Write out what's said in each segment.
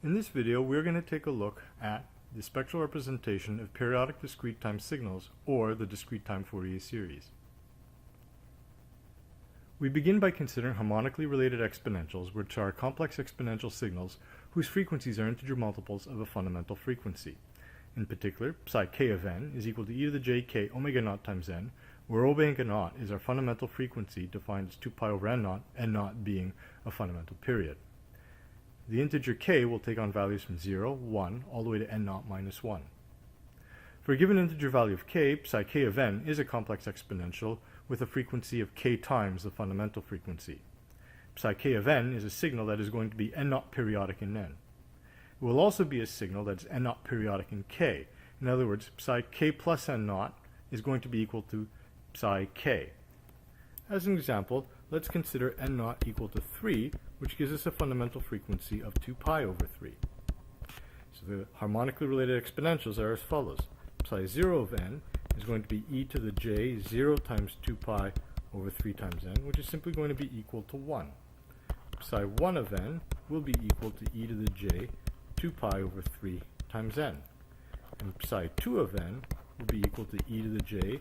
In this video, we're going to take a look at the spectral representation of periodic discrete time signals, or the discrete time Fourier series. We begin by considering harmonically related exponentials, which are complex exponential signals whose frequencies are integer multiples of a fundamental frequency. In particular, psi k of n is equal to e to the j k omega naught times n, where omega naught is our fundamental frequency defined as 2 pi over n naught being a fundamental period. The integer k will take on values from 0, 1, all the way to n naught minus 1. For a given integer value of k, psi k of n is a complex exponential with a frequency of k times the fundamental frequency. Psi k of n is a signal that is going to be n naught periodic in n. It will also be a signal that is n naught periodic in k. In other words, psi k plus n naught is going to be equal to psi k. As an example, let's consider n naught equal to 3, which gives us a fundamental frequency of 2 pi over 3. So the harmonically related exponentials are as follows. Psi 0 of n is going to be e to the j 0 times 2 pi over 3 times n, which is simply going to be equal to 1. Psi 1 of n will be equal to e to the j 2 pi over 3 times n. And psi 2 of n will be equal to e to the j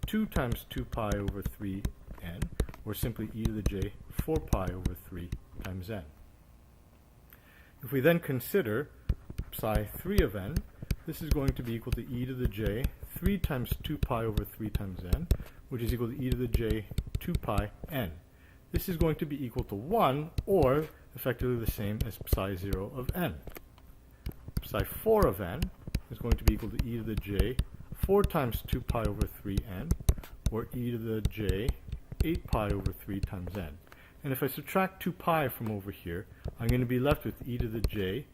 2 times 2 pi over 3 n, or simply e to the j 4 pi over 3 times n. If we then consider psi 3 of n, this is going to be equal to e to the j 3 times 2 pi over 3 times n, which is equal to e to the j 2 pi n. This is going to be equal to 1, or effectively the same as psi 0 of n. Psi 4 of n is going to be equal to e to the j 4 times 2 pi over 3n, or e to the j 8 pi over 3 times n. And if I subtract 2 pi from over here, I'm going to be left with e to the j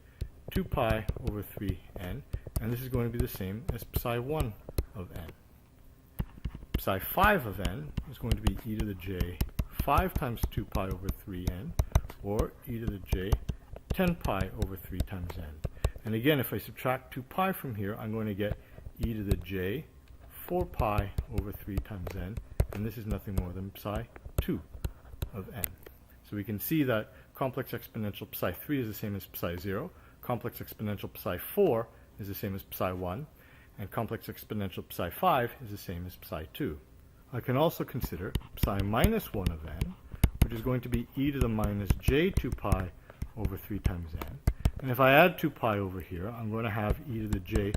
2 pi over 3n, and this is going to be the same as psi 1 of n. Psi 5 of n is going to be e to the j 5 times 2 pi over 3n, or e to the j 10 pi over 3 times n. And again, if I subtract 2 pi from here, I'm going to get e to the j 4 pi over 3 times n, and this is nothing more than psi 2 of n. So we can see that complex exponential psi 3 is the same as psi 0, complex exponential psi 4 is the same as psi 1, and complex exponential psi 5 is the same as psi 2. I can also consider psi minus 1 of n, which is going to be e to the minus j 2 pi over 3 times n. And if I add 2 pi over here, I'm going to have e to the j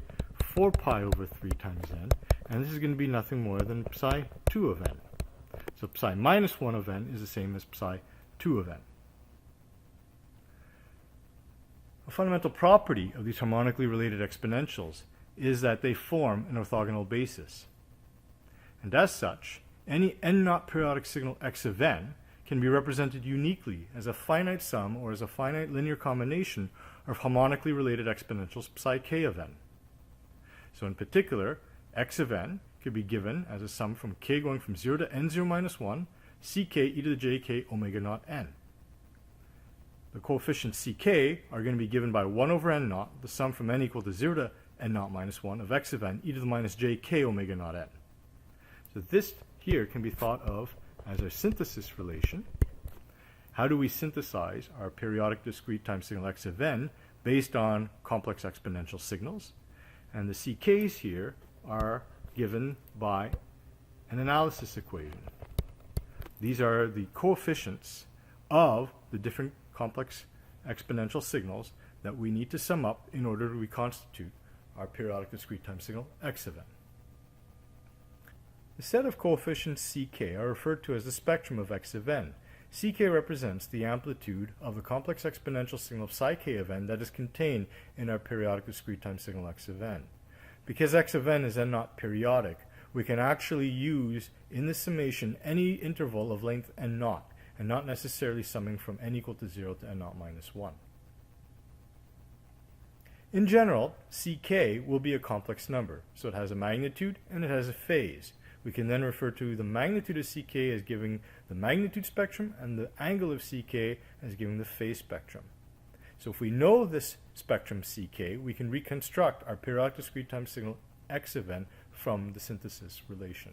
4 pi over 3 times n, and this is going to be nothing more than psi 2 of n. So psi minus 1 of n is the same as psi 2 of n. A fundamental property of these harmonically related exponentials is that they form an orthogonal basis. And as such, any n naught periodic signal x of n can be represented uniquely as a finite sum or as a finite linear combination of harmonically related exponentials psi k of n. So in particular, x of n could be given as a sum from k going from 0 to n0 minus 1, ck e to the jk omega naught n. The coefficients ck are going to be given by 1 over n naught, the sum from n equal to 0 to n naught minus 1 of x of n e to the minus jk omega naught n. So this here can be thought of as a synthesis relation. How do we synthesize our periodic discrete time signal x of n based on complex exponential signals? And the ck's here are given by an analysis equation. These are the coefficients of the different complex exponential signals that we need to sum up in order to reconstitute our periodic discrete time signal x of n. The set of coefficients ck are referred to as the spectrum of x of n. Ck represents the amplitude of the complex exponential signal of psi k of n that is contained in our periodic discrete time signal x of n. Because x of n is n naught periodic, we can actually use in the summation any interval of length n naught, and not necessarily summing from n equal to 0 to n naught minus 1. In general, ck will be a complex number, so it has a magnitude and it has a phase. We can then refer to the magnitude of ck as giving the magnitude spectrum and the angle of ck as giving the phase spectrum. So if we know this spectrum ck, we can reconstruct our periodic discrete time signal x of n from the synthesis relation.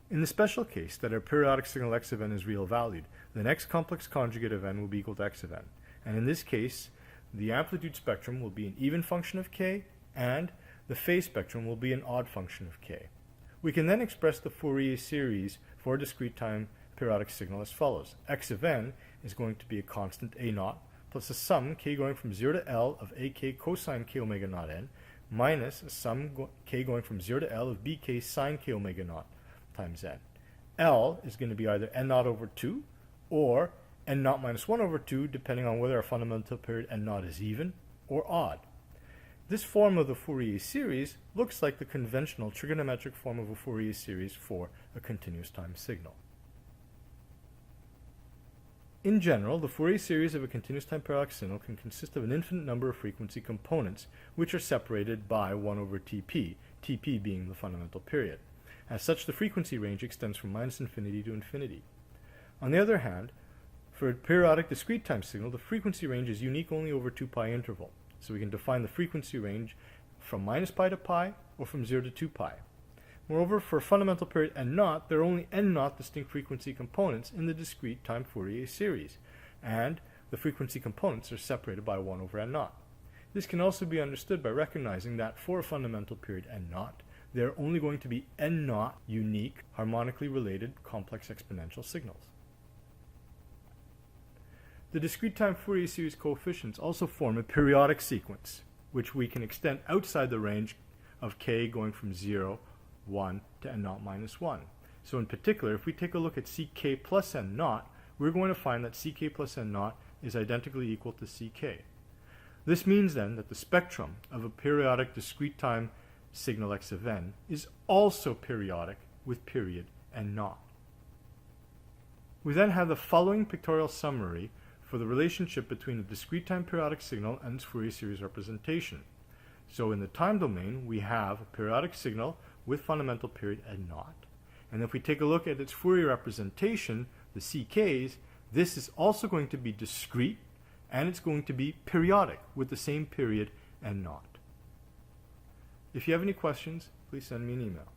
In the special case that our periodic signal x of n is real valued, the next complex conjugate of n will be equal to x of n. And in this case, the amplitude spectrum will be an even function of k, and the phase spectrum will be an odd function of k. We can then express the Fourier series for a discrete time periodic signal as follows. X of n is going to be a constant a naught plus a sum k going from 0 to L of ak cosine k omega naught n minus a sum k going from 0 to L of bk sine k omega naught times n. L is going to be either n naught over 2 or n naught minus 1 over 2, depending on whether our fundamental period n naught is even or odd. This form of the Fourier series looks like the conventional trigonometric form of a Fourier series for a continuous time signal. In general, the Fourier series of a continuous time periodic signal can consist of an infinite number of frequency components, which are separated by 1 over Tp, Tp being the fundamental period. As such, the frequency range extends from minus infinity to infinity. On the other hand, for a periodic discrete time signal, the frequency range is unique only over 2 pi interval. So we can define the frequency range from minus pi to pi or from 0 to 2 pi. Moreover, for a fundamental period n naught, there are only n naught distinct frequency components in the discrete time Fourier series, and the frequency components are separated by 1 over n naught. This can also be understood by recognizing that for a fundamental period n naught, there are only going to be n naught unique, harmonically related complex exponential signals. The discrete time Fourier series coefficients also form a periodic sequence, which we can extend outside the range of k going from 0, 1 to n naught minus 1. So in particular, if we take a look at ck plus n naught, we're going to find that ck plus n naught is identically equal to ck. This means then that the spectrum of a periodic discrete time signal x of n is also periodic with period n naught. We then have the following pictorial summary for the relationship between a discrete time periodic signal and its Fourier series representation. So in the time domain, we have a periodic signal with fundamental period n naught. And if we take a look at its Fourier representation, the CKs, this is also going to be discrete, and it's going to be periodic with the same period n naught. If you have any questions, please send me an email.